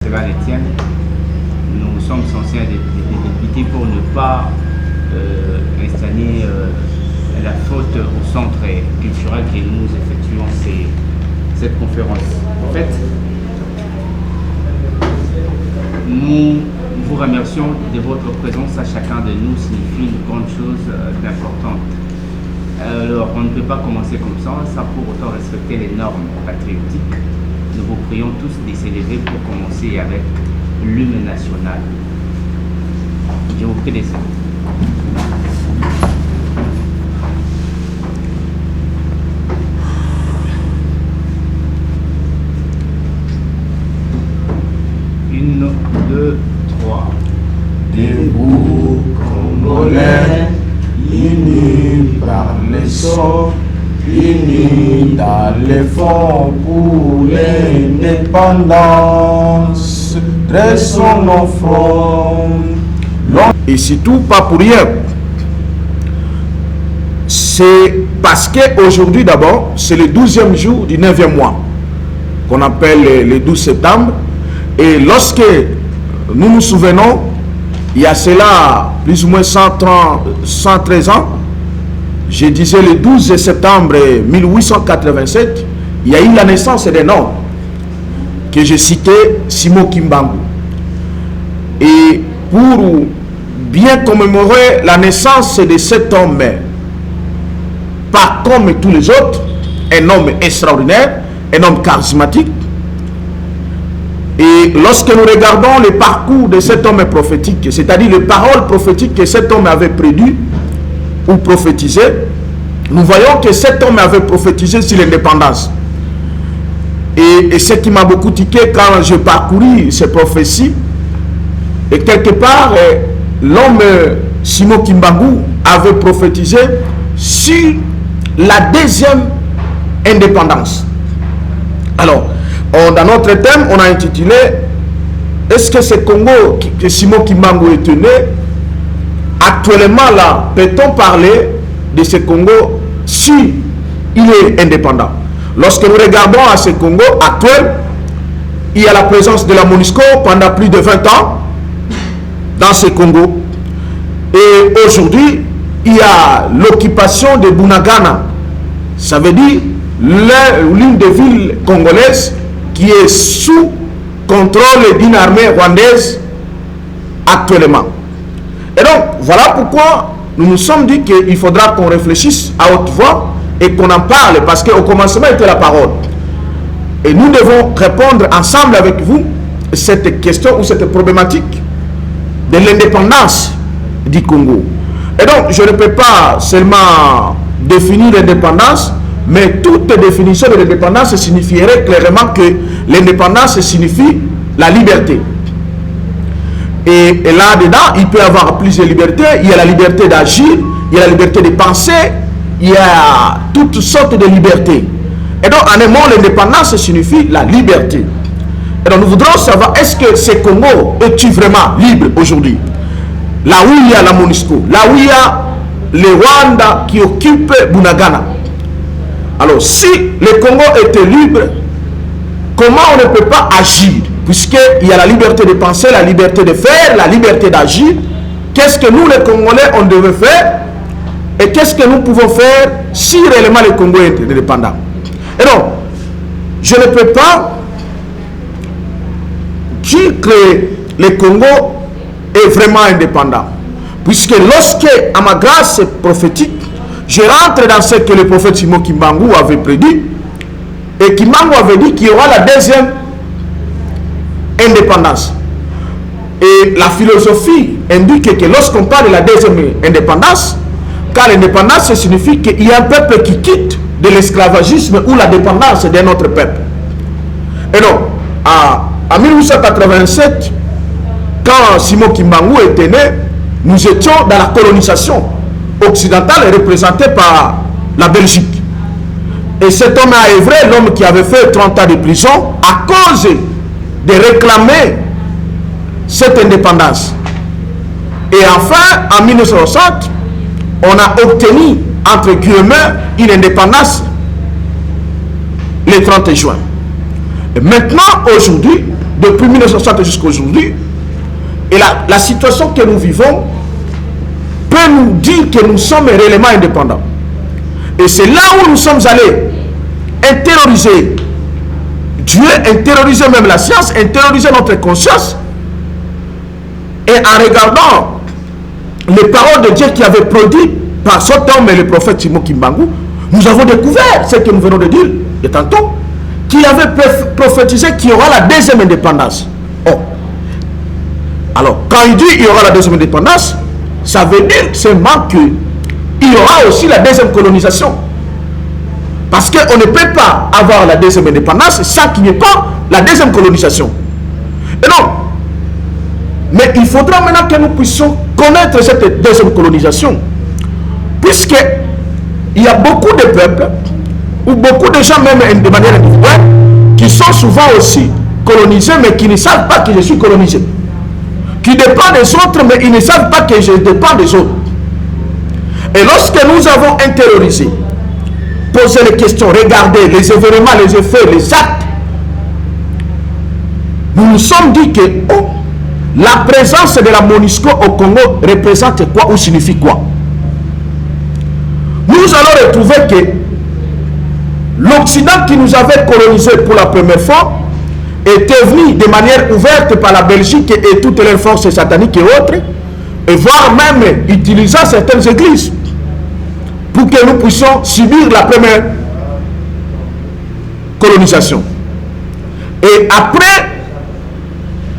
Cela les tienne. Nous sommes censés être des députés pour ne pas installer la faute au centre culturel que nous effectuons cette conférence. En fait, nous vous remercions de votre présence à chacun de nous, signifie une grande chose d'importante. Alors, on ne peut pas commencer comme ça, sans pour autant respecter les normes patriotiques. Nous vous prions tous de s'élever pour commencer avec l'hymne national. Je vous prie d'essayer. Une, deux, trois. Debout, Congolais, unis par les sorts, unis dans l'effort pour l'indépendance, dressons nos fronts. Et surtout, pas pour rien. C'est parce qu'aujourd'hui, d'abord, c'est le 12e jour du 9e mois, qu'on appelle le 12 septembre. Et lorsque nous nous souvenons, il y a cela plus ou moins 113 ans, je disais le 12 septembre 1887, il y a eu la naissance d'un homme que je citais, Simon Kimbangu. Et pour bien commémorer la naissance de cet homme, pas comme tous les autres, un homme extraordinaire, un homme charismatique. Et lorsque nous regardons le parcours de cet homme prophétique, c'est-à-dire les paroles prophétiques que cet homme avait préduit ou prophétisé, nous voyons que cet homme avait prophétisé sur l'indépendance. Et ce qui m'a beaucoup tiqué quand j'ai parcouru ces prophéties, et quelque part, l'homme Simon Kimbangu avait prophétisé sur la deuxième indépendance. Alors, dans notre thème, on a intitulé « Est-ce que ce Congo que Simon Kimbangu est né? Actuellement là, peut-on parler de ce Congo si il est indépendant? Lorsque nous regardons à ce Congo actuel, il y a la présence de la MONUSCO pendant plus de 20 ans dans ce Congo. Et aujourd'hui, il y a l'occupation de Bunagana. Ça veut dire l'une des villes congolaises qui est sous contrôle d'une armée rwandaise actuellement. Et donc, voilà pourquoi nous nous sommes dit qu'il faudra qu'on réfléchisse à haute voix et qu'on en parle, parce qu'au commencement était la parole. Et nous devons répondre ensemble avec vous cette question ou cette problématique de l'indépendance du Congo. Et donc, je ne peux pas seulement définir l'indépendance, mais toute définition de l'indépendance signifierait clairement que l'indépendance signifie la liberté. Et là-dedans, il peut y avoir plusieurs libertés. Il y a la liberté d'agir, il y a la liberté de penser, il y a toutes sortes de libertés. Et donc, en un mot, l'indépendance signifie la liberté. Et donc, nous voudrons savoir, est-ce que ce Congo est-il vraiment libre aujourd'hui? Là où il y a la MONUSCO, là où il y a les Rwanda qui occupent Bunagana. Alors, si le Congo était libre, comment on ne peut pas agir? Puisqu'il y a la liberté de penser, la liberté de faire, la liberté d'agir. Qu'est-ce que nous, les Congolais, on devait faire? Et qu'est-ce que nous pouvons faire si réellement le Congo est indépendant? Et donc, je ne peux pas dire que le Congo est vraiment indépendant. Puisque lorsque, à ma grâce prophétique, je rentre dans ce que le prophète Simon Kimbangu avait prédit, et Kimbangu avait dit qu'il y aura la deuxième indépendance. Et la philosophie indique que lorsqu'on parle de la deuxième indépendance, car l'indépendance signifie qu'il y a un peuple qui quitte de l'esclavagisme ou la dépendance d'un autre peuple. Et donc, en 1887, quand Simon Kimbangu était né, nous étions dans la colonisation occidentale représentée par la Belgique. Et cet homme a œuvré, l'homme qui avait fait 30 ans de prison, à cause de réclamer cette indépendance. Et enfin, en 1960, on a obtenu, entre guillemets, une indépendance le 30 juin. Et maintenant, aujourd'hui, depuis 1960 jusqu'à aujourd'hui. Et la situation que nous vivons peut nous dire que nous sommes réellement indépendants. Et c'est là où nous sommes allés intérioriser Dieu, intérioriser même la science, intérioriser notre conscience. Et en regardant les paroles de Dieu qui avaient produit par cet homme et le prophète Simon Kimbangu, nous avons découvert ce que nous venons de dire de tantôt, qu'il avait prophétisé qu'il y aura la deuxième indépendance. Oh. Alors, quand il dit qu'il y aura la deuxième indépendance, ça veut dire seulement qu'il y aura aussi la deuxième colonisation. Parce qu'on ne peut pas avoir la deuxième indépendance sans qu'il n'y ait pas la deuxième colonisation. Et non. Mais il faudra maintenant que nous puissions connaître cette deuxième colonisation. Puisqu'il y a beaucoup de peuples, ou beaucoup de gens même de manière individuelle, qui sont souvent aussi colonisés, mais qui ne savent pas que je suis colonisé. Qui dépendent des autres, mais ils ne savent pas que je dépends des autres. Et lorsque nous avons intériorisé, posé les questions, regardé les événements, les effets, les actes, nous nous sommes dit que la présence de la MONUSCO au Congo représente quoi ou signifie quoi? Nous allons retrouver que l'Occident qui nous avait colonisé pour la première fois était venu de manière ouverte par la Belgique et toutes les forces sataniques et autres, et voire même utilisant certaines églises pour que nous puissions subir la première colonisation. Et après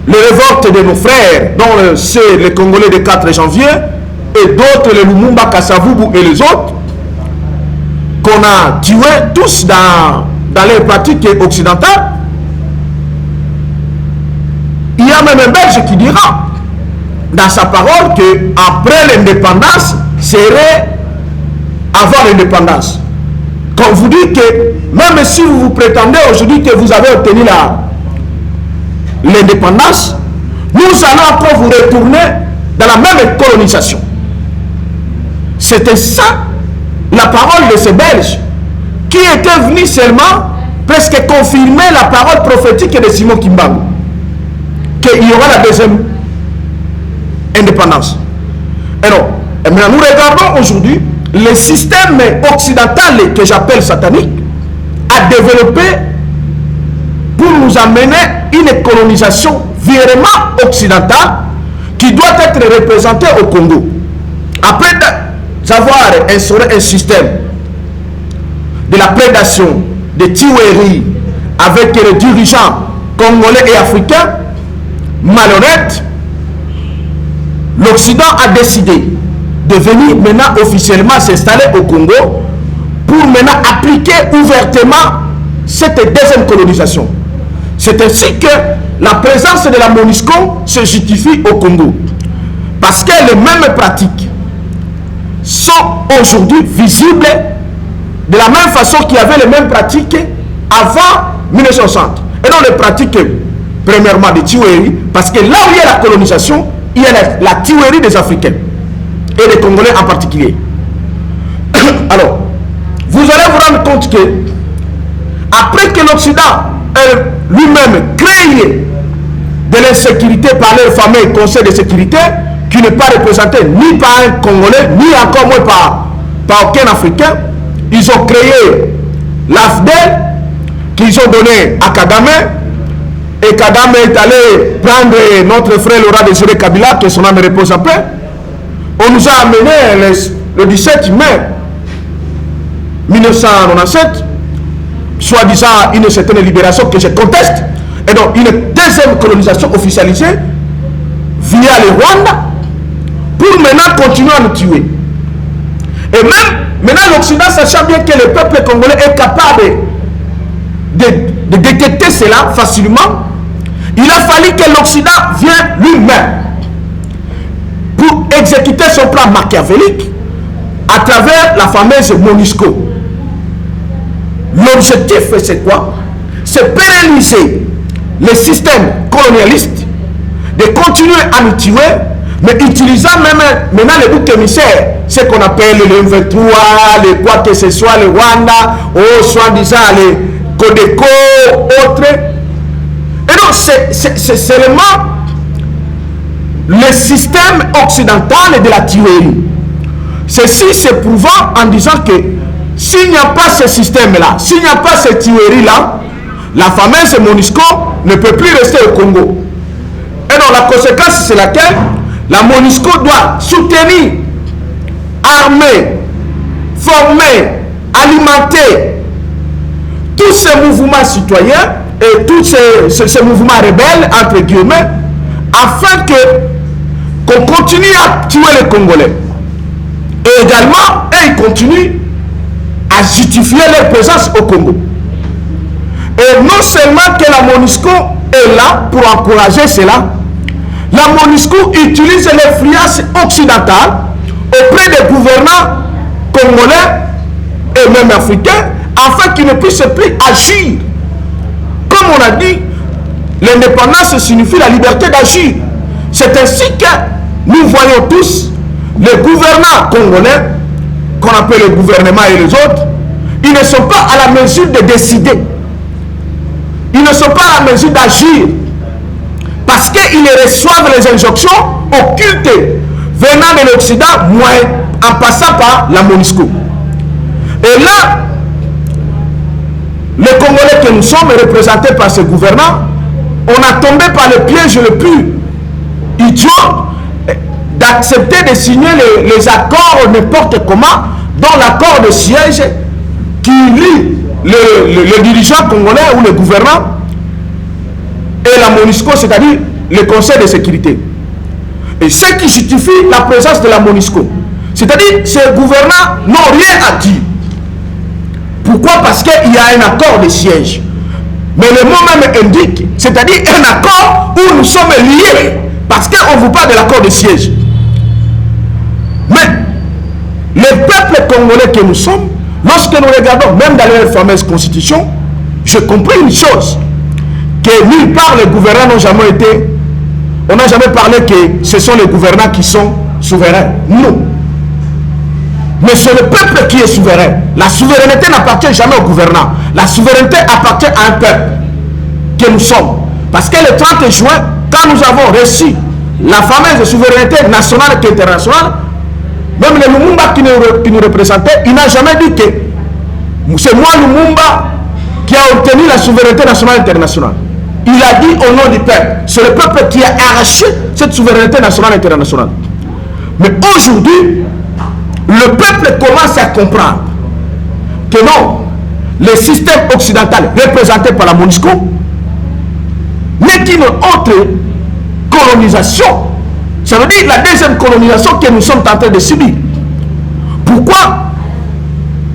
les révoltes de nos frères, dont c'est les Congolais du 4 janvier, et d'autres, les Lumumba, Kasavubu et les autres, qu'on a tués tous dans les pratiques occidentales, il y a même un Belge qui dira dans sa parole qu'après l'indépendance serait avant l'indépendance. Quand vous dites que même si vous prétendez aujourd'hui que vous avez obtenu l'indépendance, nous allons encore vous retourner dans la même colonisation. C'était ça la parole de ces Belges qui étaient venus seulement presque confirmer la parole prophétique de Simon Kimbangu, qu'il y aura la deuxième indépendance. Et maintenant, nous regardons aujourd'hui le système occidental que j'appelle satanique a développé pour nous amener une colonisation virement occidentale qui doit être représentée au Congo. Après avoir instauré un système de la prédation, de tueries avec les dirigeants congolais et africains malhonnêtes, l'Occident a décidé de venir maintenant officiellement s'installer au Congo pour maintenant appliquer ouvertement cette deuxième colonisation. C'est ainsi que la présence de la MONUSCO se justifie au Congo. Parce que les mêmes pratiques sont aujourd'hui visibles de la même façon qu'il y avait les mêmes pratiques avant 1960. Et non les pratiques, premièrement, de tueries, parce que là où il y a la colonisation, il y a la tuerie des Africains, et des Congolais en particulier. Alors, vous allez vous rendre compte que, après que l'Occident lui-même crée de l'insécurité par leur fameux Conseil de sécurité, qui n'est pas représenté ni par un Congolais, ni encore moins par aucun Africain, ils ont créé l'AFDEL, qu'ils ont donné à Kagame, et Kagame est allé prendre notre frère Laurent Désiré Kabila, que son âme repose en paix. On nous a amené le 17 mai 1997, soi-disant une certaine libération que je conteste, et donc une deuxième colonisation officialisée via le Rwanda, pour maintenant continuer à nous tuer. Et même maintenant l'Occident, sachant bien que le peuple congolais est capable de détecter cela facilement, il a fallu que l'Occident vienne lui-même pour exécuter son plan machiavélique à travers la fameuse MONUSCO. L'objectif, c'est quoi? C'est pérenniser le système colonialiste, de continuer à nous tuer, mais utilisant même maintenant les boucs émissaires, ce qu'on appelle le M23, les quoi que ce soit, le Rwanda, ou soi-disant les Codeco, autres. Et donc, c'est seulement le système occidental de la tuerie. Ceci se prouvant en disant que s'il n'y a pas ce système-là, s'il n'y a pas cette tuerie-là, la fameuse MONUSCO ne peut plus rester au Congo. Et donc la conséquence, c'est laquelle? La MONUSCO doit soutenir, armer, former, alimenter tous ces mouvements citoyens et tous ces mouvements rebelles, entre guillemets, afin qu'on continue à tuer les Congolais. Et également, ils continuent à justifier leur présence au Congo. Et non seulement que la MONUSCO est là pour encourager cela, la MONUSCO utilise l'influence occidentale auprès des gouvernants congolais et même africains afin qu'ils ne puissent plus agir. Comme on a dit, l'indépendance signifie la liberté d'agir. C'est ainsi que nous voyons tous les gouvernants congolais, qu'on appelle le gouvernement et les autres, ils ne sont pas à la mesure de décider. Ils ne sont pas à la mesure d'agir. Parce qu'ils reçoivent les injonctions occultes venant de l'Occident, en passant par la MONUSCO. Et là, les Congolais que nous sommes, représentés par ce gouvernement, on a tombé par le piège le plus idiot d'accepter de signer les accords n'importe comment, dont l'accord de siège qui lie le dirigeant congolais ou le gouvernement et la MONUSCO, c'est-à-dire le Conseil de sécurité. Et ce qui justifie la présence de la MONUSCO. C'est-à-dire que ces gouvernants n'ont rien à dire. Pourquoi? Parce qu'il y a un accord de siège. Mais le mot même indique, c'est-à-dire un accord où nous sommes liés. Parce qu'on vous parle de l'accord de siège. Mais les peuples congolais que nous sommes, lorsque nous regardons, même dans leur fameuse constitution, je comprends une chose, que nulle part les gouvernants n'ont jamais été, on n'a jamais parlé que ce sont les gouvernants qui sont souverains. Non. Mais c'est le peuple qui est souverain. La souveraineté n'appartient jamais au gouvernant. La souveraineté appartient à un peuple que nous sommes. Parce que le 30 juin, quand nous avons reçu la fameuse souveraineté nationale et internationale, même le Lumumba qui nous représentait, il n'a jamais dit que c'est moi Lumumba qui a obtenu la souveraineté nationale et internationale. Il a dit au nom du peuple. C'est le peuple qui a arraché cette souveraineté nationale et internationale. Mais aujourd'hui, le peuple commence à comprendre que non, le système occidental représenté par la MONUSCO n'est qu'une autre colonisation. Ça veut dire la deuxième colonisation que nous sommes en train de subir. Pourquoi?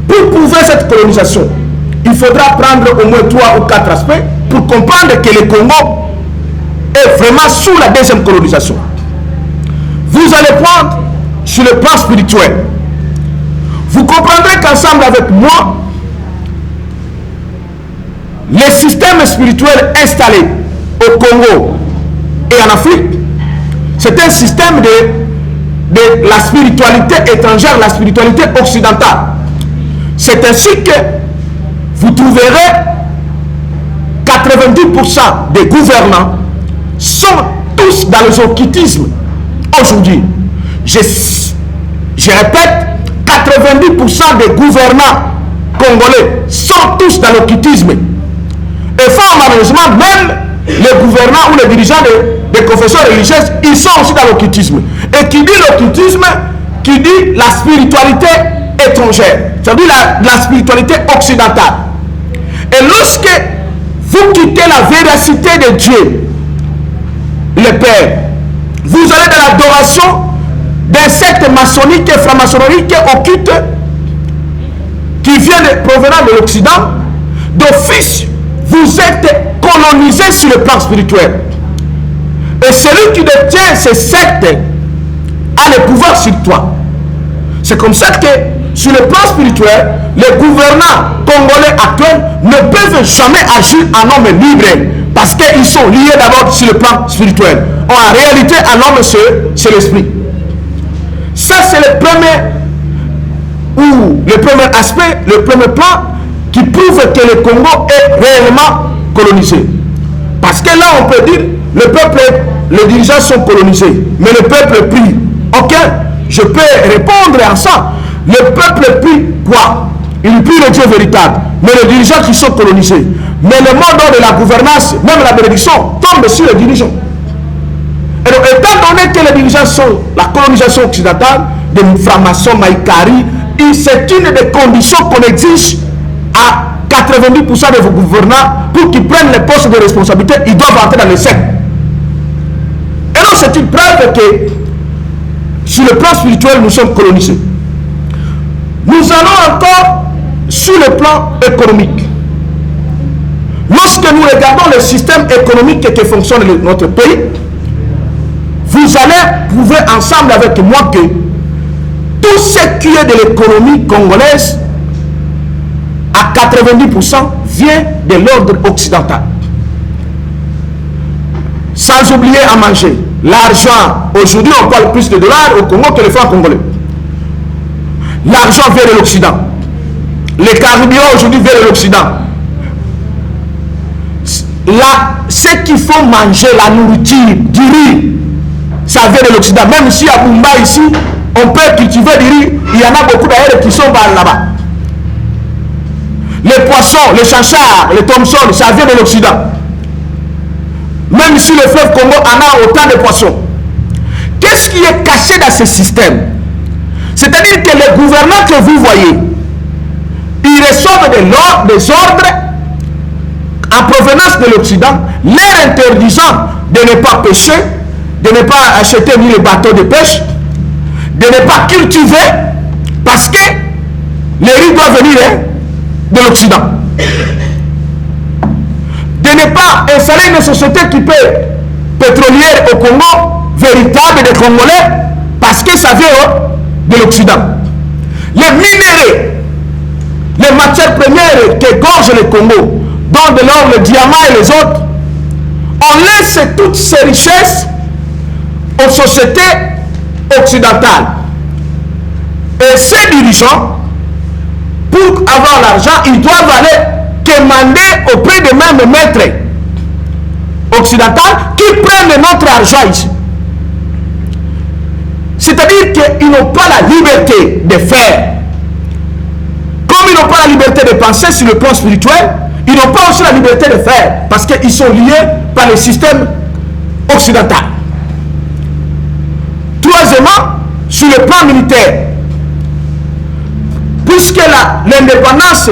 Pour prouver cette colonisation, il faudra prendre au moins 3 ou 4 aspects pour comprendre que le Congo est vraiment sous la deuxième colonisation. Vous allez prendre sur le plan spirituel. Vous comprendrez qu'ensemble avec moi, les systèmes spirituels installés au Congo et en Afrique, c'est un système de la spiritualité étrangère, la spiritualité occidentale. C'est ainsi que vous trouverez 90% des gouvernants sont tous dans le occultisme aujourd'hui. Je répète, 90% des gouvernants congolais sont tous dans l'occultisme. Et fort malheureusement, même les gouvernants ou les dirigeants des confessions religieuses, ils sont aussi dans l'occultisme. Et qui dit l'occultisme, qui dit la spiritualité étrangère, c'est-à-dire la spiritualité occidentale. Et lorsque vous quittez la véracité de Dieu, le Père, vous allez dans l'adoration d'un secte maçonnique et franc-maçonnique occulte qui vient provenant de l'Occident. D'office, vous êtes colonisé sur le plan spirituel. Et celui qui détient ces sectes a le pouvoir sur toi. C'est comme ça que sur le plan spirituel, les gouvernants congolais actuels ne peuvent jamais agir en homme libre parce qu'ils sont liés d'abord sur le plan spirituel. En réalité, un homme, c'est l'esprit. Ça, c'est le premier aspect, le premier plan qui prouve que le Congo est réellement colonisé. Parce Parce que là, on peut dire, le peuple, les dirigeants sont colonisés, mais le peuple prie. Ok, je peux répondre à ça. Le peuple prie quoi? Il prie le Dieu véritable, mais les dirigeants qui sont colonisés. Mais le mode de la gouvernance, même la bénédiction, tombe sur les dirigeants. Et donc, étant donné que les dirigeants sont la colonisation occidentale, des francs-maçons, Maïkari, c'est une des conditions qu'on exige à 90% de vos gouvernants pour qu'ils prennent les postes de responsabilité, ils doivent entrer dans les sectes. Et donc, c'est une preuve que sur le plan spirituel, nous sommes colonisés. Nous allons encore sur le plan économique. Lorsque nous regardons le système économique qui fonctionne dans notre pays, vous allez prouver ensemble avec moi que tout ce qui est de l'économie congolaise, à 90% vient de l'ordre occidental. Sans oublier à manger. L'argent, aujourd'hui on parle plus de dollars au Congo que les francs congolais. L'argent vient de l'Occident. Les carburants aujourd'hui viennent de l'Occident. Là, ce qu'il faut manger, la nourriture, du riz, ça vient de l'Occident. Même si à Bumba ici, on peut cultiver du riz, il y en a beaucoup d'ailleurs qui sont là-bas. Les poissons, les chanchards, les thomsons, ça vient de l'Occident. Même si le fleuve Congo en a autant de poissons. Qu'est-ce qui est caché dans ce système? C'est-à-dire que les gouvernants que vous voyez, ils reçoivent des ordres en provenance de l'Occident, leur interdisant de ne pas pêcher, de ne pas acheter ni les bateaux de pêche, de ne pas cultiver, parce que les riz doivent venir de l'Occident. De ne pas installer une société qui peut pétrolière au Congo, véritable des Congolais, parce que ça vient de l'Occident. Les minéraux, les matières premières qui gorgent le Congo, dont de l'or, le diamant et les autres, on laisse toutes ces richesses aux sociétés occidentales. Et ces dirigeants, pour avoir l'argent, ils doivent aller demander auprès des mêmes maîtres occidentaux qui prennent notre argent ici. C'est-à-dire qu'ils n'ont pas la liberté de faire. Comme ils n'ont pas la liberté de penser sur le plan spirituel, ils n'ont pas aussi la liberté de faire parce qu'ils sont liés par le système occidental. Troisièmement, sur le plan militaire, puisque l'indépendance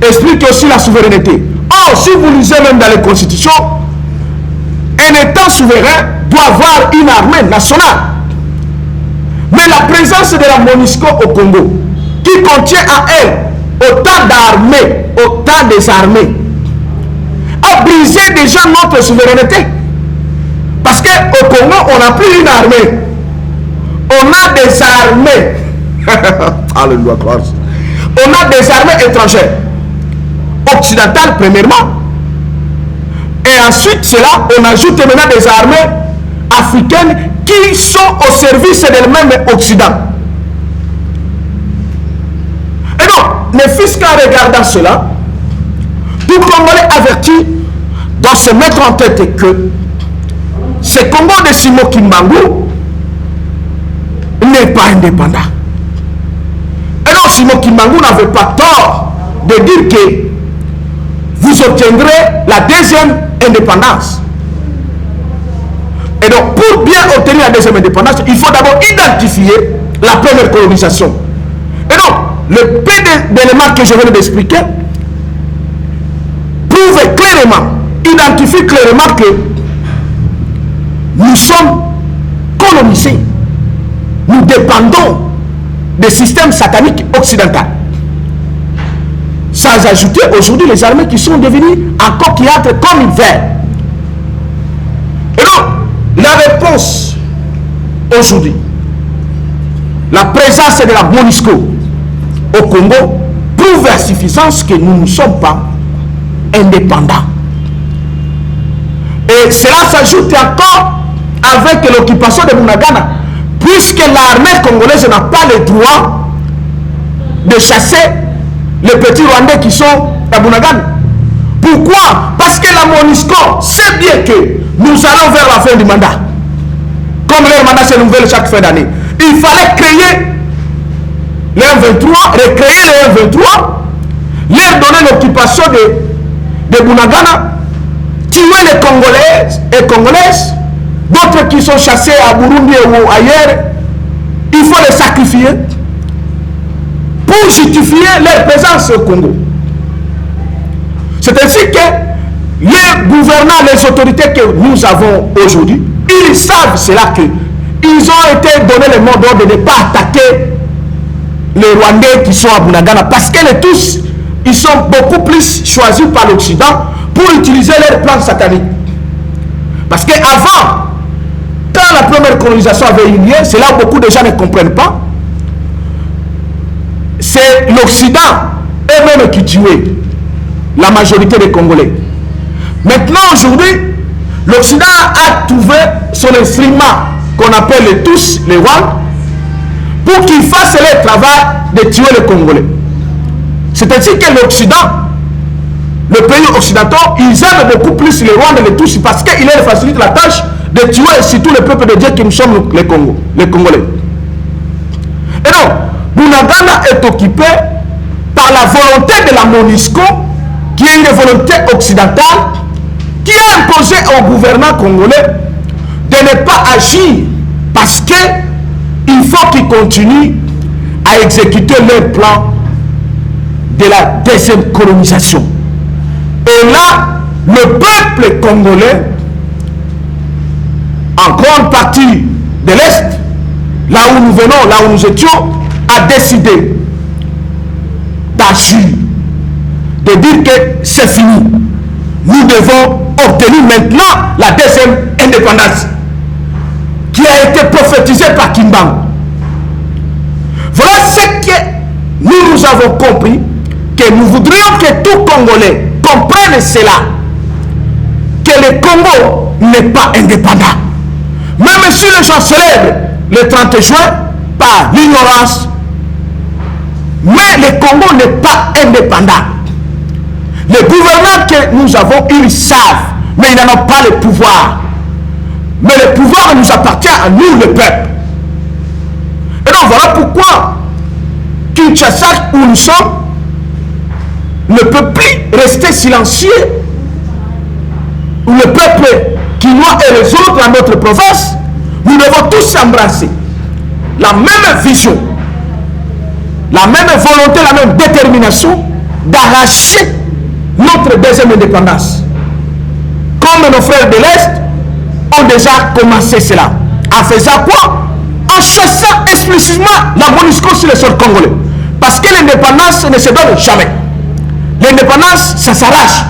explique aussi la souveraineté. Or, si vous lisez même dans les constitutions, un État souverain doit avoir une armée nationale. Mais la présence de la MONUSCO au Congo, qui contient en elle autant d'armées, autant des armées, a brisé déjà notre souveraineté. Parce qu'au Congo, on n'a plus une armée. On a des armées. Alléluia, gloire. On a des armées étrangères. Occidentales, premièrement. Et ensuite, cela, on ajoute maintenant des armées africaines qui sont au service d'elles-mêmes Occident. Et donc, les fils, qu'en regardant cela, tout Congolais averti doit se mettre en tête que ce Congo de Simon Kimbangu n'est pas indépendant. Et donc, Simon Kimbangu n'avait pas tort de dire que vous obtiendrez la deuxième indépendance. Et donc, pour bien obtenir la deuxième indépendance, il faut d'abord identifier la première colonisation. Et donc, le peu d'éléments que je viens d'expliquer prouve clairement, identifie clairement que nous sommes colonisés. Nous dépendons des systèmes sataniques occidentaux. Sans ajouter aujourd'hui les armées qui sont devenues encore qui entrent comme une verre. Et donc, la réponse aujourd'hui, la présence de la MONUSCO au Congo prouve à suffisance que nous ne sommes pas indépendants. Et cela s'ajoute encore avec l'occupation de Bunagana, puisque l'armée congolaise n'a pas le droit de chasser les petits Rwandais qui sont à Bunagana. Pourquoi? Parce que la MONUSCO sait bien que nous allons vers la fin du mandat. Comme leur mandat se renouvelle chaque fin d'année. Il fallait créer les M23, recréer les M23, leur donner l'occupation de Bunagana, tuer les Congolais et Congolaises, d'autres qui sont chassés à Burundi ou ailleurs, il faut les sacrifier pour justifier leur présence au Congo. C'est ainsi que les gouvernants, les autorités que nous avons aujourd'hui, ils savent cela que ils ont été donnés le mot d'ordre de ne pas attaquer les Rwandais qui sont à Bunagana parce que les tous, ils sont beaucoup plus choisis par l'Occident pour utiliser leurs plans sataniques. Parce qu'avant, quand la première colonisation avait eu lieu, c'est là où beaucoup de gens ne comprennent pas, c'est l'Occident eux-mêmes qui tuaient la majorité des Congolais. Maintenant, aujourd'hui, l'Occident a trouvé son instrument qu'on appelle les tous, les Rwandais, pour qu'ils fassent le travail de tuer les Congolais. C'est ainsi que l'Occident, le pays occidentaux, ils aiment beaucoup plus les Rwandais et les tous parce qu'ils leur facilitent la tâche de tuer surtout le peuple de Dieu qui nous sommes les Congolais. Et donc, Bunagana est occupé par la volonté de la MONUSCO, qui est une volonté occidentale, qui a imposé au gouvernement congolais de ne pas agir parce qu'il faut qu'ils continuent à exécuter leur plan de la deuxième colonisation. Et là, le peuple congolais, en grande partie de l'Est, là où nous venons, là où nous étions, a décidé d'agir, de dire que c'est fini. Nous devons obtenir maintenant la deuxième indépendance qui a été prophétisée par Kimbangu. Voilà ce que nous avons compris, que nous voudrions que tout Congolais comprenne cela, que le Congo n'est pas indépendant. Même si les gens célèbrent le 30 juin par l'ignorance, mais le Congo n'est pas indépendant. Les gouvernants que nous avons, ils savent, mais ils n'en ont pas le pouvoir. Mais le pouvoir nous appartient à nous, le peuple. Et donc voilà pourquoi Kinshasa, où nous sommes, ne peut plus rester silencieux. Où le peuple quinois et les autres dans notre province, nous devons tous embrasser la même vision, la même volonté, la même détermination d'arracher notre deuxième indépendance. Comme nos frères de l'Est ont déjà commencé cela. En faisant quoi? En chassant explicitement la MONUSCO sur le sol congolais. Parce que l'indépendance ne se donne jamais. L'indépendance, ça s'arrache.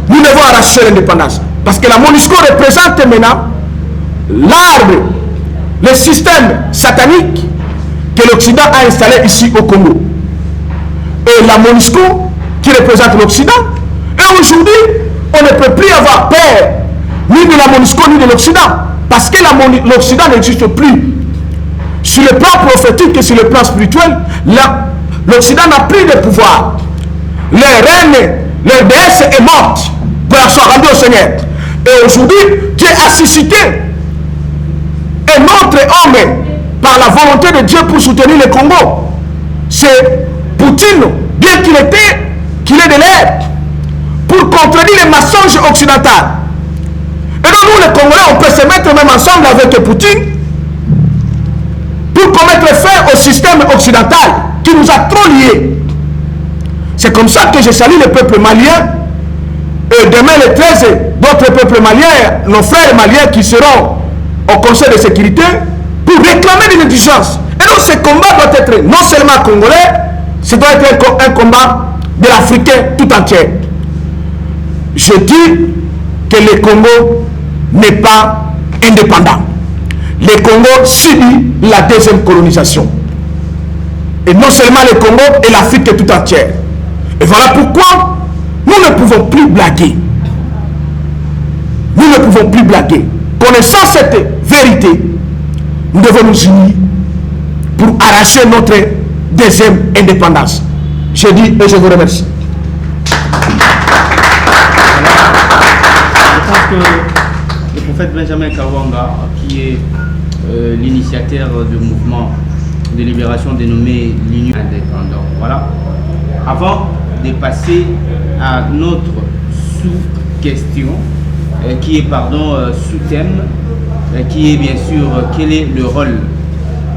Nous devons arracher l'indépendance. Parce que la MONUSCO représente maintenant l'arbre, le système satanique que l'Occident a installé ici au Congo. Et la MONUSCO qui représente l'Occident. Et aujourd'hui, on ne peut plus avoir peur ni de la MONUSCO ni de l'Occident. Parce que l'Occident n'existe plus. Sur le plan prophétique et sur le plan spirituel, l'Occident n'a plus de pouvoir. Les reines, leur déesse est morte pour la soit rendue au Seigneur. Et aujourd'hui, Dieu a suscité un autre homme par la volonté de Dieu pour soutenir le Congo. C'est Poutine, bien qu'il est de l'air, pour contredire les mensonges occidentaux. Et donc nous, les Congolais, on peut se mettre même ensemble avec Poutine pour commettre fin au système occidental qui nous a trop liés. C'est comme ça que je salue le peuple malien. Et demain le 13, d'autres peuples maliens, nos frères maliens qui seront au Conseil de sécurité pour réclamer des indulgences. Et donc ce combat doit être non seulement congolais, ça doit être un combat de l'Africain tout entier. Je dis que le Congo n'est pas indépendant. Le Congo subit la deuxième colonisation. Et non seulement le Congo et l'Afrique tout entière. Et voilà pourquoi nous ne pouvons plus blaguer. Nous ne pouvons plus blaguer. Connaissant cette vérité, nous devons nous unir pour arracher notre deuxième indépendance. Je dis et je vous remercie. pense que le prophète Benjamin Kawanga, qui est l'initiateur du mouvement de libération dénommé l'Union indépendante. Voilà. Avant de passer à notre sous-question, qui est, sous-thème, qui est bien sûr quel est le rôle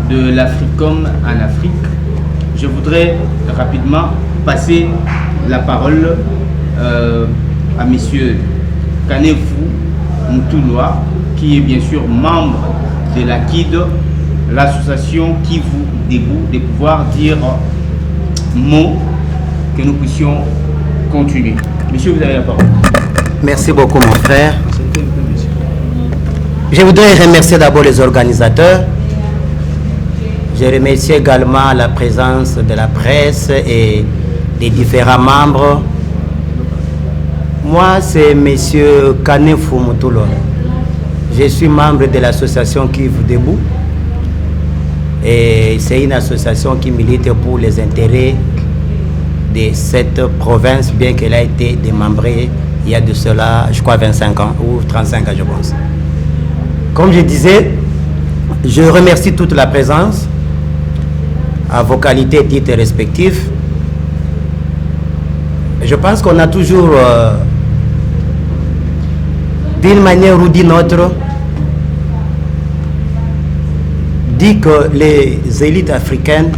de l'Africom en Afrique, je voudrais rapidement passer la parole à monsieur Kanefou Mutulwa, qui est bien sûr membre de la KID, l'association qui vous débout de pouvoir dire mots que nous puissions continuer. Monsieur, vous avez la parole. Merci beaucoup, mon frère. Je voudrais remercier d'abord les organisateurs. Je remercie également la présence de la presse et des différents membres. Moi, c'est monsieur Kanefou Mutulwa. Je suis membre de l'association Kivu Debout. Et c'est une association qui milite pour les intérêts de cette province, bien qu'elle ait été démembrée il y a de cela, je crois, 25 ans ou 35 ans, je pense. Comme je disais, je remercie toute la présence à vos qualités et titres respectifs. Je pense qu'on a toujours, d'une manière ou d'une autre, dit que les élites africaines,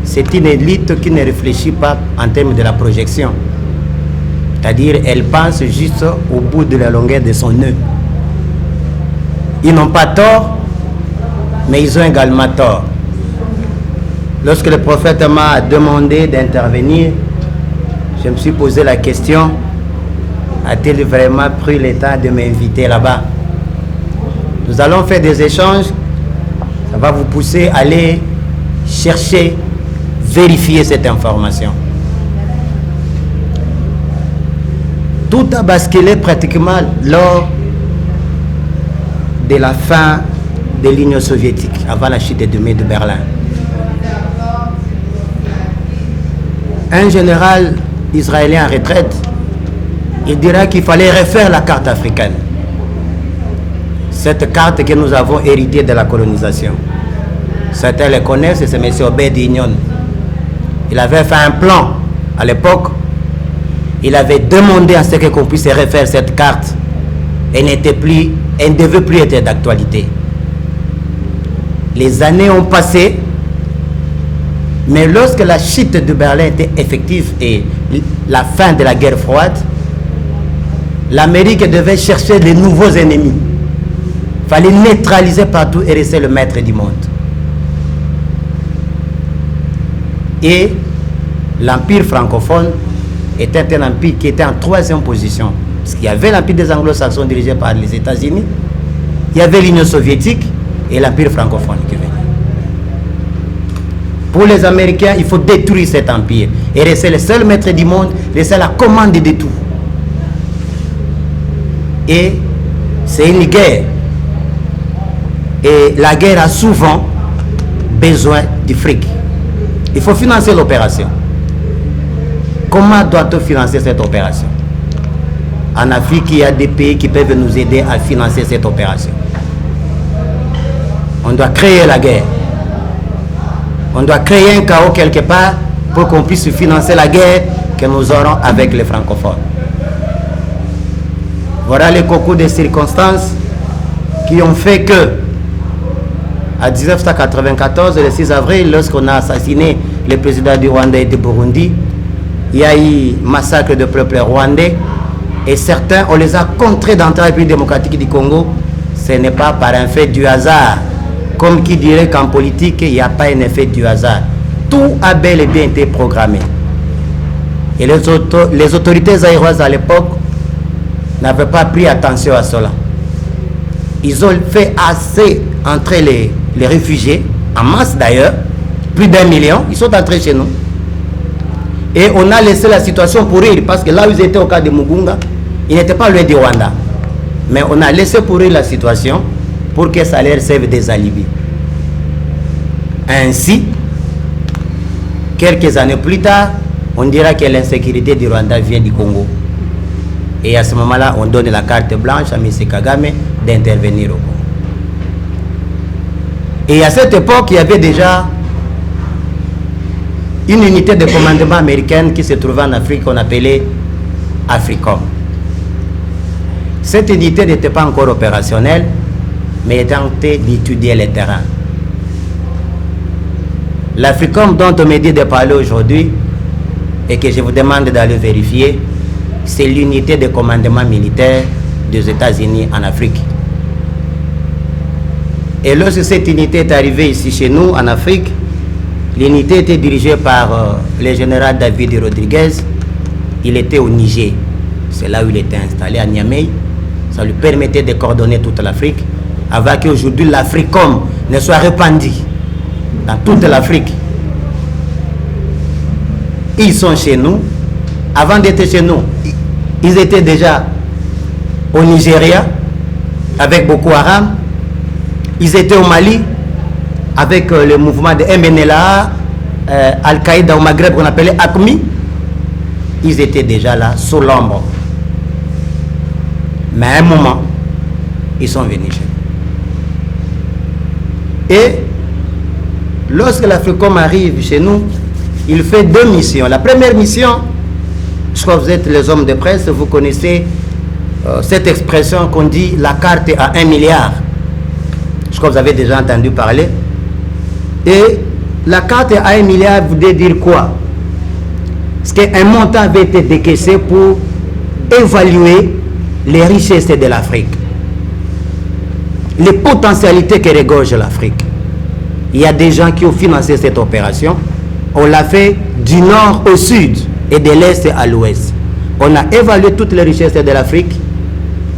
c'est une élite qui ne réfléchit pas en termes de la projection. C'est-à-dire, elle pense juste au bout de la longueur de son nœud. Ils n'ont pas tort, mais ils ont également tort. Lorsque le prophète m'a demandé d'intervenir, je me suis posé la question, a-t-il vraiment pris le temps de m'inviter là-bas? Nous allons faire des échanges. Ça va vous pousser à aller chercher, vérifier cette information. Tout a basculé pratiquement lors de la fin de l'Union soviétique, avant la chute des murs de Berlin. Un général israélien en retraite, il dira qu'il fallait refaire la carte africaine. Cette carte que nous avons héritée de la colonisation. Certains le connaissent, c'est M. Obed Ignon. Il avait fait un plan à l'époque. Il avait demandé à ce qu'on puisse refaire cette carte. Elle ne devait plus être d'actualité. Les années ont passé, mais lorsque la chute de Berlin était effective et la fin de la guerre froide, l'Amérique devait chercher de nouveaux ennemis. Il fallait neutraliser partout et rester le maître du monde. Et l'empire francophone était un empire qui était en troisième position. Parce qu'il y avait l'empire des anglo-saxons dirigé par les États-Unis, il y avait l'Union soviétique et l'empire francophone qui venait. Pour les Américains, il faut détruire cet empire et rester le seul maître du monde, rester la commande de tout. Et c'est une guerre. Et la guerre a souvent besoin du fric. Il faut financer l'opération. Comment doit-on financer cette opération? En Afrique, il y a des pays qui peuvent nous aider à financer cette opération. On doit créer la guerre. On doit créer un chaos quelque part pour qu'on puisse financer la guerre que nous aurons avec les francophones. Voilà les concours de circonstances qui ont fait que, à 1994, le 6 avril, lorsqu'on a assassiné le président du Rwanda et du Burundi, il y a eu massacre de peuple rwandais et certains, on les a contrés d'entrer dans la République démocratique du Congo. Ce n'est pas par un fait du hasard. Comme qui dirait qu'en politique, il n'y a pas un effet du hasard. Tout a bel et bien été programmé. Et les autorités zaïroises à l'époque n'avaient pas pris attention à cela. Ils ont fait assez entrer les réfugiés, en masse d'ailleurs, plus d'1 million, ils sont entrés chez nous. Et on a laissé la situation pourrir, parce que là où ils étaient au cas de Mugunga, ils n'étaient pas loin du Rwanda. Mais on a laissé pourrir la situation pour que ça leur serve des alibis. Ainsi, quelques années plus tard, on dira que l'insécurité du Rwanda vient du Congo. Et à ce moment-là, on donne la carte blanche à M. Kagame d'intervenir au Congo. Et à cette époque, il y avait déjà une unité de commandement américaine qui se trouvait en Afrique qu'on appelait AFRICOM. Cette unité n'était pas encore opérationnelle, mais elle tentait d'étudier les terrains. L'AFRICOM dont on me dit de parler aujourd'hui et que je vous demande d'aller vérifier, c'est l'unité de commandement militaire des États-Unis en Afrique. Et lorsque cette unité est arrivée ici chez nous, en Afrique, l'unité était dirigée par le général David Rodriguez. Il était au Niger. C'est là où il était installé, à Niamey. Ça lui permettait de coordonner toute l'Afrique, avant qu'aujourd'hui l'AFRICOM ne soit répandue dans toute l'Afrique. Ils sont chez nous. Avant d'être chez nous, ils étaient déjà au Nigeria avec Boko Haram. Ils étaient au Mali avec le mouvement de MNLA, Al-Qaïda au Maghreb qu'on appelait ACMI. Ils étaient déjà là, sous l'ombre. Mais à un moment, ils sont venus chez nous. Et lorsque l'AFRICOM arrive chez nous, il fait 2 missions. La première mission, je crois que vous êtes les hommes de presse, vous connaissez cette expression qu'on dit la carte à 1 milliard. Je crois que vous avez déjà entendu parler. Et la carte à 1 milliard voulait dire quoi? Parce qu'un montant avait été décaissé pour évaluer les richesses de l'Afrique, les potentialités que regorge l'Afrique. Il y a des gens qui ont financé cette opération. On l'a fait du nord au sud et de l'est à l'ouest. On a évalué toutes les richesses de l'Afrique.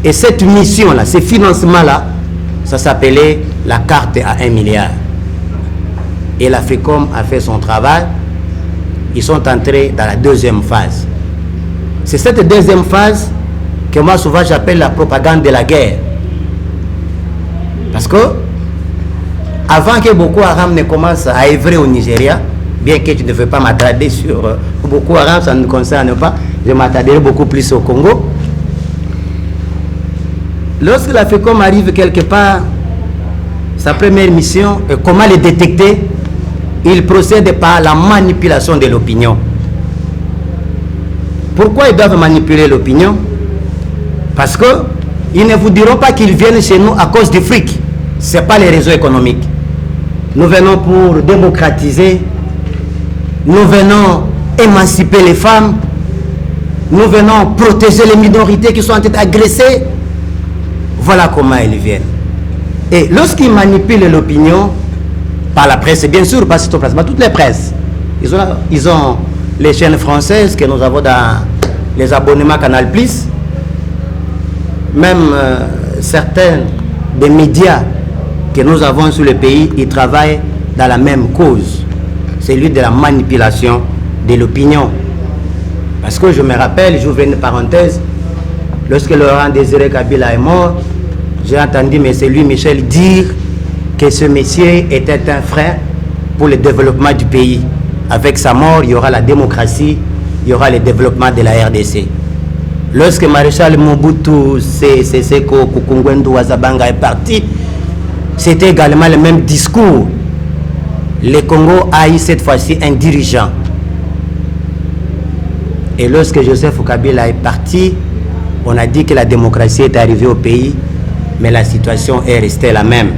Et cette mission-là, ce financement-là, ça s'appelait la carte à 1 milliard. Et l'AFRICOM a fait son travail. Ils sont entrés dans la deuxième phase. C'est cette deuxième phase que moi souvent j'appelle la propagande de la guerre. Parce que avant que Boko Haram ne commence à œuvrer au Nigeria, bien que je ne veux pas m'attarder sur Boko Haram, ça ne me concerne pas, je m'attarderai beaucoup plus au Congo. Lorsque l'AFRICOM arrive quelque part, sa première mission est comment les détecter. Il procède par la manipulation de l'opinion. Pourquoi ils doivent manipuler l'opinion? Parce qu'ils ne vous diront pas qu'ils viennent chez nous à cause du fric. Ce n'est pas les réseaux économiques. Nous venons pour démocratiser. Nous venons émanciper les femmes. Nous venons protéger les minorités qui sont en train d'agresser. Voilà comment ils viennent. Et lorsqu'ils manipulent l'opinion, par la presse, bien sûr, pas toutes les presses. Ils ont les chaînes françaises que nous avons dans les abonnements Canal+. Même certains des médias que nous avons sur le pays, ils travaillent dans la même cause. C'est celui de la manipulation de l'opinion. Parce que je me rappelle, j'ouvre une parenthèse, lorsque Laurent Désiré Kabila est mort, j'ai entendu M. Louis Michel dire que ce monsieur était un frein pour le développement du pays. Avec sa mort, il y aura la démocratie, il y aura le développement de la RDC. Lorsque Maréchal Mobutu Seko Kukungwendu Wazabanga est parti, c'était également le même discours. Le Congo a eu cette fois-ci un dirigeant. Et lorsque Joseph Kabila est parti, on a dit que la démocratie est arrivée au pays, mais la situation est restée la même.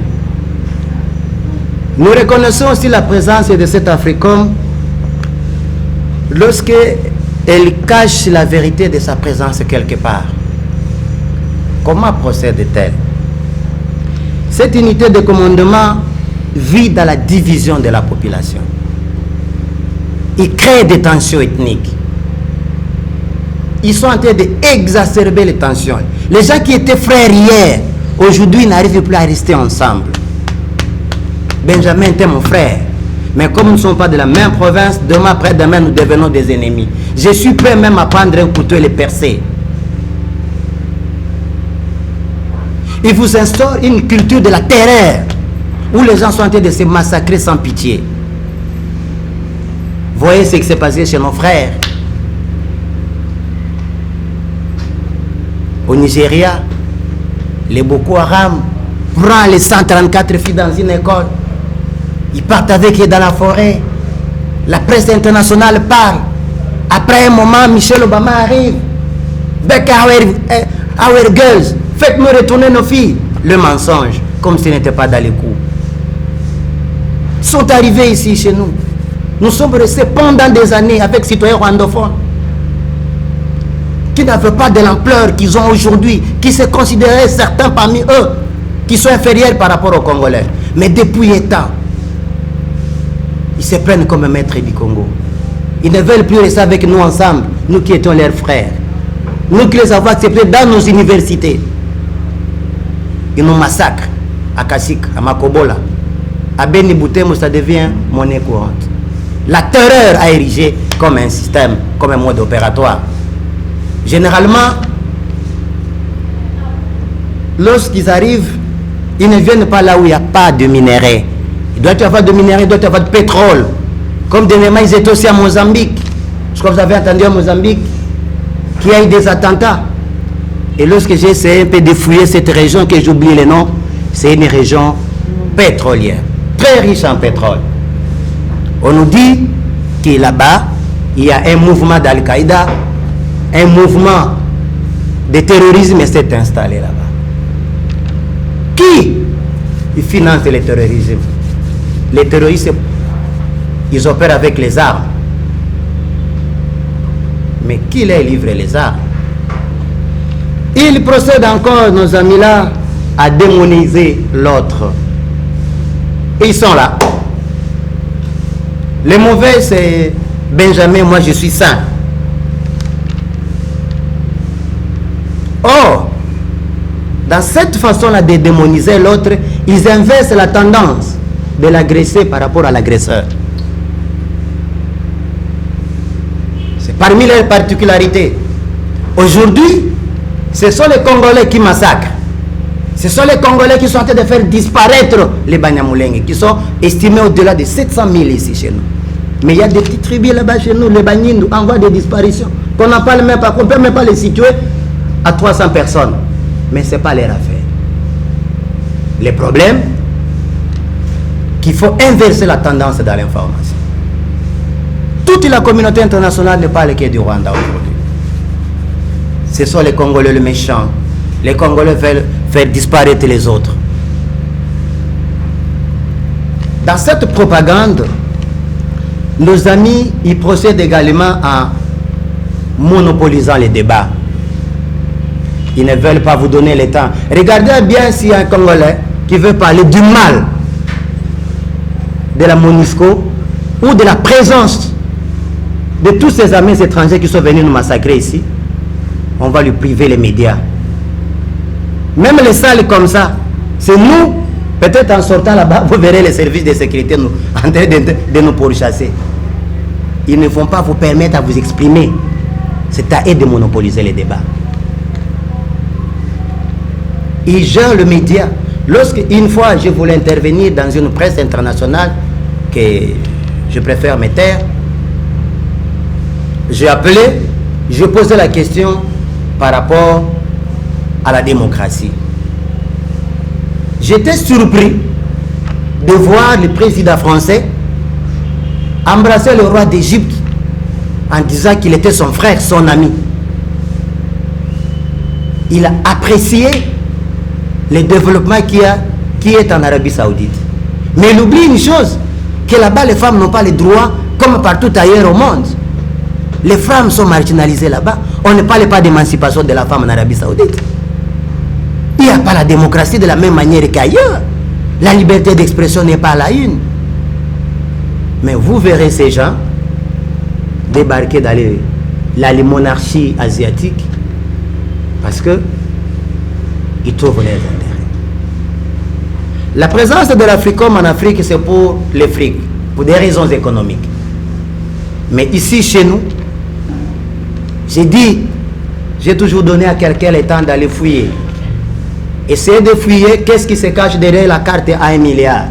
Nous reconnaissons aussi la présence de cette AFRICOM lorsque elle cache la vérité de sa présence quelque part. Comment procède-t-elle? Cette unité de commandement vit dans la division de la population. Il crée des tensions ethniques. Ils sont en train d'exacerber les tensions. Les gens qui étaient frères hier, aujourd'hui n'arrivent plus à rester ensemble. Benjamin était mon frère. Mais comme nous ne sommes pas de la même province, demain après-demain, nous devenons des ennemis. Je suis prêt même à prendre un couteau et le percer. Il vous instaure une culture de la terreur, où les gens sont en train de se massacrer sans pitié. Voyez ce qui s'est passé chez nos frères. Au Nigeria, les Boko Haram prennent les 134 filles dans une école. Ils partent avec eux dans la forêt. La presse internationale parle. Après un moment, Michelle Obama arrive. Back our girls. Faites-nous retourner nos filles. Le mensonge, comme ce n'était pas dans les coups. Ils sont arrivés ici chez nous. Nous sommes restés pendant des années avec citoyens rwandophones qui n'avaient pas de l'ampleur qu'ils ont aujourd'hui, qui se considéraient certains parmi eux qui sont inférieurs par rapport aux Congolais. Mais depuis un temps, ils se prennent comme maîtres du Congo. Ils ne veulent plus rester avec nous ensemble, nous qui étions leurs frères. Nous qui les avons acceptés dans nos universités. Ils nous massacrent à Kassik, à Makobola. À Beni Boutemo, ça devient monnaie courante. La terreur a érigé comme un système, comme un mode opératoire. Généralement, lorsqu'ils arrivent, ils ne viennent pas là où il n'y a pas de minerais. Il doit y avoir de minerais, il doit y avoir de pétrole. Comme dernièrement, ils étaient aussi à Mozambique. Je crois que vous avez entendu à Mozambique qu'il y a eu des attentats. Et lorsque j'ai essayé un peu de fouiller cette région, que j'oublie le nom, c'est une région pétrolière, très riche en pétrole. On nous dit que là-bas, il y a un mouvement d'Al-Qaïda, un mouvement de terrorisme s'est installé là-bas. Qui finance le terrorisme? Les terroristes, ils opèrent avec les armes. Mais qui les livre les armes? Ils procèdent encore, nos amis-là, à démoniser l'autre. Ils sont là. Les mauvais, c'est Benjamin, moi je suis saint. Or, dans cette façon-là de démoniser l'autre, ils inversent la tendance de l'agresser par rapport à l'agresseur. C'est parmi les particularités. Aujourd'hui, ce sont les Congolais qui massacrent. Ce sont les Congolais qui sont en train de faire disparaître les Banyamulenge, qui sont estimés au-delà de 700 000 ici chez nous. Mais il y a des petites tribus là-bas chez nous, les Banyindu, en voie de disparition. Qu'on n'en parle même pas, qu'on ne peut même pas les situer à 300 personnes. Mais ce n'est pas leur affaire. Le problème, qu'il faut inverser la tendance dans l'information. Toute la communauté internationale ne parle que du Rwanda aujourd'hui. Ce sont les Congolais les méchants. Les Congolais veulent faire disparaître les autres. Dans cette propagande, nos amis, ils procèdent également en monopolisant les débats. Ils ne veulent pas vous donner le temps. Regardez bien s'il y a un Congolais qui veut parler du mal de la MONUSCO ou de la présence de tous ces amis étrangers qui sont venus nous massacrer ici. On va lui priver les médias. Même les salles comme ça, c'est nous, peut-être en sortant là-bas, vous verrez les services de sécurité nous, en train de nous pourchasser. Ils ne vont pas vous permettre à vous exprimer. C'est à eux de monopoliser les débats. Ils gèrent le média. Lorsqu'une fois je voulais intervenir dans une presse internationale, que je préfère me taire, j'ai appelé, je posais la question par rapport à la démocratie. J'étais surpris de voir le président français embrasser le roi d'Égypte en disant qu'il était son frère, son ami. Il a apprécié le développement qui est en Arabie Saoudite. Mais il oublie une chose, que là-bas les femmes n'ont pas les droits comme partout ailleurs au monde. Les femmes sont marginalisées là-bas. On ne parle pas d'émancipation de la femme en Arabie Saoudite. Il n'y a pas la démocratie de la même manière qu'ailleurs. La liberté d'expression n'est pas la une. Mais vous verrez ces gens débarquer dans les monarchies asiatiques parce que ils trouvent leurs intérêts. La présence de l'Africom en Afrique, c'est pour les frics, pour des raisons économiques. Mais ici, chez nous, j'ai toujours donné à quelqu'un le temps d'aller fouiller. Essayez de fouiller qu'est-ce qui se cache derrière la carte à 1 milliard.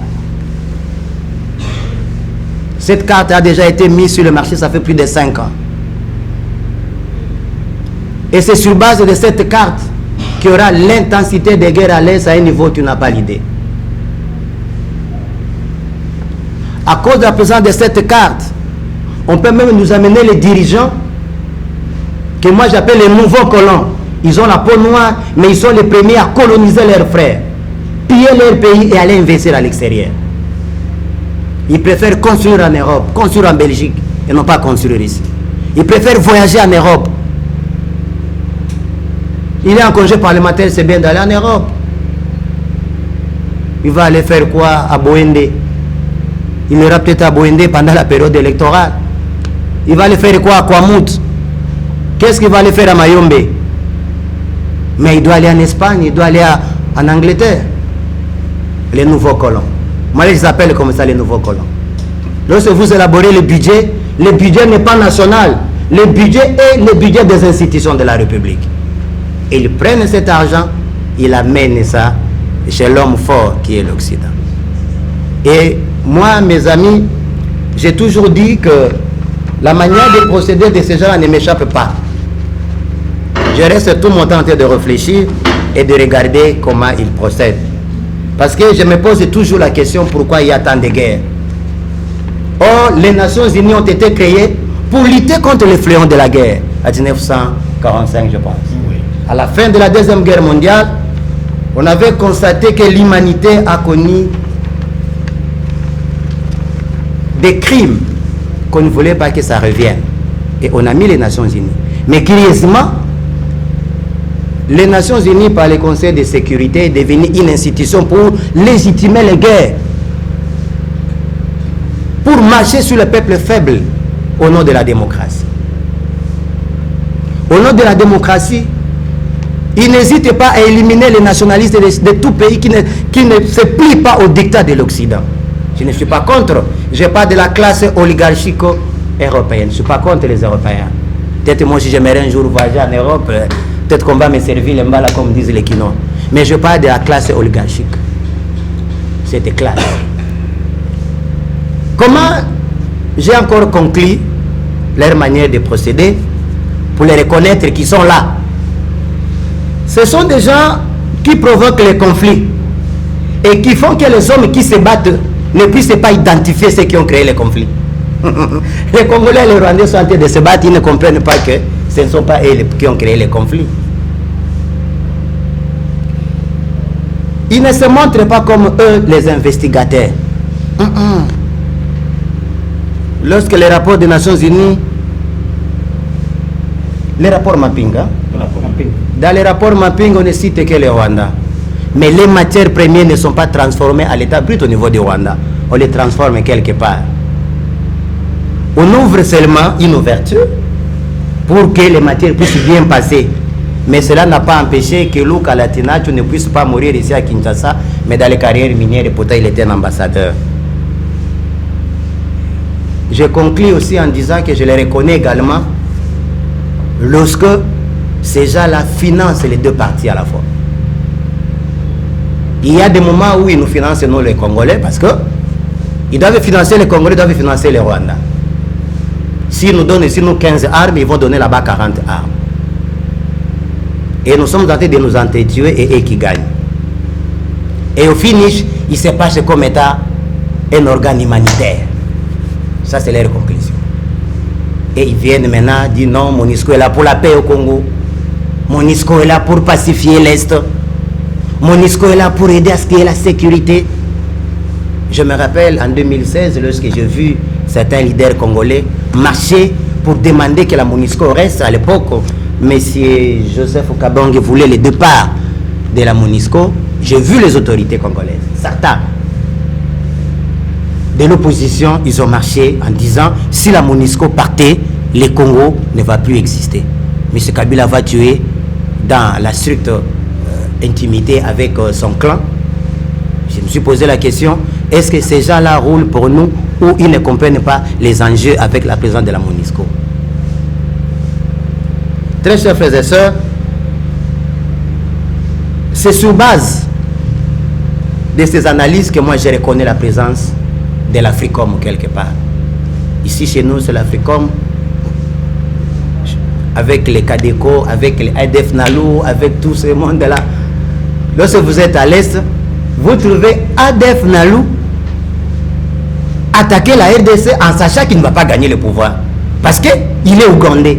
Cette carte a déjà été mise sur le marché, ça fait plus de 5 ans. Et c'est sur base de cette carte qu'il y aura l'intensité des guerres à l'Est à un niveau tu n'as pas l'idée. À cause de la présence de cette carte, on peut même nous amener les dirigeants que moi j'appelle les nouveaux colons. Ils ont la peau noire, mais ils sont les premiers à coloniser leurs frères, piller leur pays et aller investir à l'extérieur. Ils préfèrent construire en Europe, construire en Belgique, et non pas construire ici. Ils préfèrent voyager en Europe. Il est en congé parlementaire, c'est bien d'aller en Europe. Il va aller faire quoi à Boende? Il ira peut-être à Boende pendant la période électorale. Il va aller faire quoi à Kwamut? Qu'est-ce qu'il va aller faire à Mayombe? Mais il doit aller en Espagne, il doit aller en Angleterre. Les nouveaux colons. Moi, je les appelle comme ça les nouveaux colons. Lorsque vous élaborez le budget n'est pas national. Le budget est le budget des institutions de la République. Ils prennent cet argent, ils amènent ça chez l'homme fort qui est l'Occident. Et moi, mes amis, j'ai toujours dit que la manière de procéder de ces gens ne m'échappe pas. Je reste tout mon temps en train de réfléchir et de regarder comment ils procèdent. Parce que je me pose toujours la question pourquoi il y a tant de guerres. Or, les Nations Unies ont été créées pour lutter contre les fléaux de la guerre, à 1945, je pense. Oui. À la fin de la Deuxième Guerre mondiale, on avait constaté que l'humanité a connu des crimes qu'on ne voulait pas que ça revienne. Et on a mis les Nations Unies. Mais curieusement, les Nations Unies, par le Conseil de sécurité, est devenue une institution pour légitimer les guerres, pour marcher sur le peuple faible au nom de la démocratie. Au nom de la démocratie, ils n'hésitent pas à éliminer les nationalistes de tout pays qui ne se plient pas au dictat de l'Occident. Je ne suis pas contre. Je parle de la classe oligarchico-européenne. Je ne suis pas contre les Européens. Peut-être moi, si j'aimerais un jour voyager en Europe, peut-être qu'on va me servir les mbala comme disent les Quinois. Mais je parle de la classe oligarchique. Cette classe. Comment j'ai encore conclu leur manière de procéder pour les reconnaître qui sont là? Ce sont des gens qui provoquent les conflits et qui font que les hommes qui se battent ne puissent pas identifier ceux qui ont créé les conflits. Les Congolais et les Rwandais sont en train de se battre, ils ne comprennent pas que ce ne sont pas eux qui ont créé les conflits. Ils ne se montrent pas comme eux, les investigateurs. Lorsque les rapports des Nations Unies, les rapports mapping, dans les rapports mapping, on ne cite que le Rwanda. Mais les matières premières ne sont pas transformées à l'état brut au niveau du Rwanda. On les transforme quelque part. On ouvre seulement une ouverture pour que les matières puissent bien passer. Mais cela n'a pas empêché que Luka Latinacho ne puisse pas mourir ici à Kinshasa, mais dans les carrières minières, et pourtant il était un ambassadeur. Je conclue aussi en disant que je les reconnais également lorsque ces gens-là financent les deux parties à la fois. Il y a des moments où ils nous financent, nous les Congolais, parce que ils doivent financer les Congolais, ils doivent financer les Rwandais. S'ils nous donnent ici nous 15 armes, ils vont donner là-bas 40 armes. Et nous sommes en train de nous entretuer et eux qui gagnent. Et au finish, ils se passent comme état un organe humanitaire. Ça, c'est leur conclusion. Et ils viennent maintenant dire non, MONUSCO est là pour la paix au Congo. MONUSCO est là pour pacifier l'Est. MONUSCO est là pour aider à ce qu'il y ait la sécurité. Je me rappelle en 2016, lorsque j'ai vu certains leaders congolais marcher pour demander que la MONUSCO reste. À l'époque, M. Joseph Kabonge voulait le départ de la MONUSCO. J'ai vu les autorités congolaises, certains de l'opposition, ils ont marché en disant si la MONUSCO partait, le Congo ne va plus exister. M. Kabila va tuer dans la stricte intimité avec son clan. Je me suis posé la question, est-ce que ces gens-là roulent pour nous ou ils ne comprennent pas les enjeux avec la présence de la MONUSCO? Très chers frères et sœurs, c'est sur base de ces analyses que moi je reconnais la présence de l'Africom quelque part. Ici chez nous c'est l'Africom. avec les Cadeco, avec les ADF Nalou, avec tout ce monde-là. Lorsque vous êtes à l'Est, vous trouvez ADF Nalou attaquer la RDC en sachant qu'il ne va pas gagner le pouvoir. Parce qu'il est ougandais.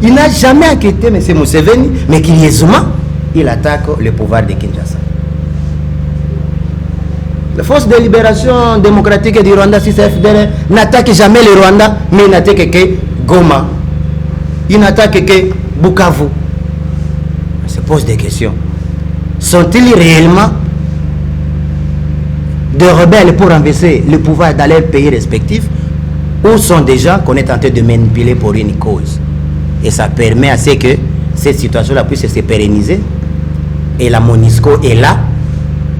Il n'a jamais inquiété M. Museveni, mais curieusement, il attaque le pouvoir de Kinshasa. La force de libération démocratique du Rwanda, si c'est FDR, n'attaque jamais le Rwanda, mais il n'attaque que Goma. Il n'attaque que Bukavu. On se pose des questions. Sont-ils réellement des rebelles pour renverser le pouvoir dans leurs pays respectifs, ou sont des gens qu'on est tenté de manipuler pour une cause? Et ça permet à ce que cette situation-là puisse se pérenniser. Et la MONUSCO est là,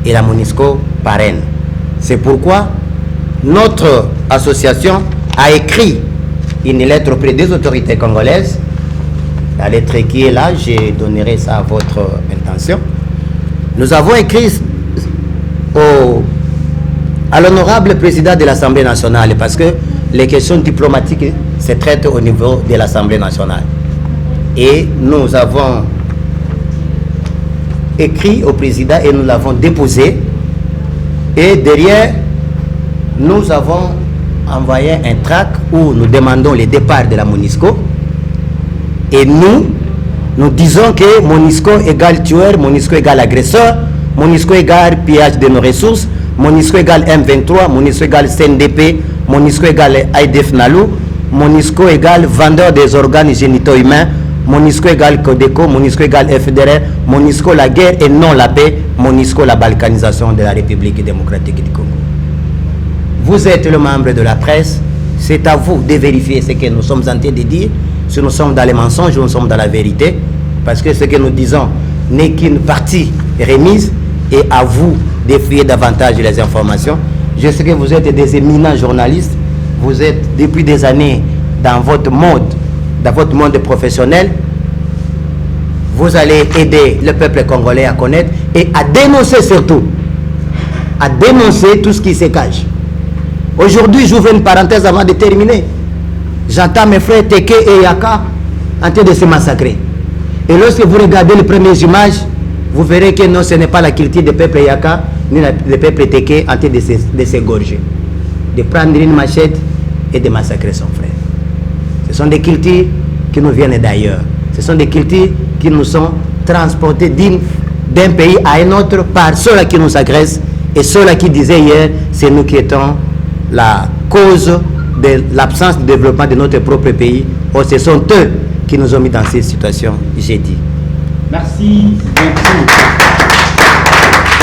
et la MONUSCO parraine. C'est pourquoi notre association a écrit une lettre auprès des autorités congolaises. La lettre qui est là, je donnerai ça à votre intention. Nous avons écrit à l'honorable président de l'Assemblée nationale, parce que les questions diplomatiques se traitent au niveau de l'Assemblée nationale. Et nous avons écrit au président et nous l'avons déposé. Et derrière, nous avons envoyé un tract où nous demandons le départ de la MONUSCO. Et nous disons que MONUSCO égale tueur, MONUSCO égale agresseur, MONUSCO égale pillage de nos ressources, MONUSCO égale M23, MONUSCO égale CNDP, MONUSCO égale ADF Nalou, MONUSCO égale vendeur des organes génitaux humains, MONUSCO égale Codeco, MONUSCO égale FDR, MONUSCO la guerre et non la paix, MONUSCO la balkanisation de la République démocratique du Congo. Vous êtes le membre de la presse, c'est à vous de vérifier ce que nous sommes en train de dire, si nous sommes dans les mensonges ou nous sommes dans la vérité, parce que ce que nous disons n'est qu'une partie remise, et à vous de fouiller davantage les informations. Je sais que vous êtes des éminents journalistes, vous êtes depuis des années dans votre monde professionnel. Vous allez aider le peuple congolais à connaître et à dénoncer surtout, à dénoncer tout ce qui se cache. Aujourd'hui, j'ouvre une parenthèse avant de terminer. J'entends mes frères Teke et Yaka en train de se massacrer. Et lorsque vous regardez les premières images, vous verrez que non, ce n'est pas la culture du peuple Yaka ni le peuple Teke en train de s'égorger, de prendre une machette et de massacrer son frère. Ce sont des cultures qui nous viennent d'ailleurs. Ce sont des cultures qui nous sont transportées d'un pays à un autre par ceux-là qui nous agressent et ceux-là qui disaient hier, c'est nous qui étions la cause de l'absence de développement de notre propre pays. Or, ce sont eux qui nous ont mis dans cette situation, j'ai dit. Merci beaucoup.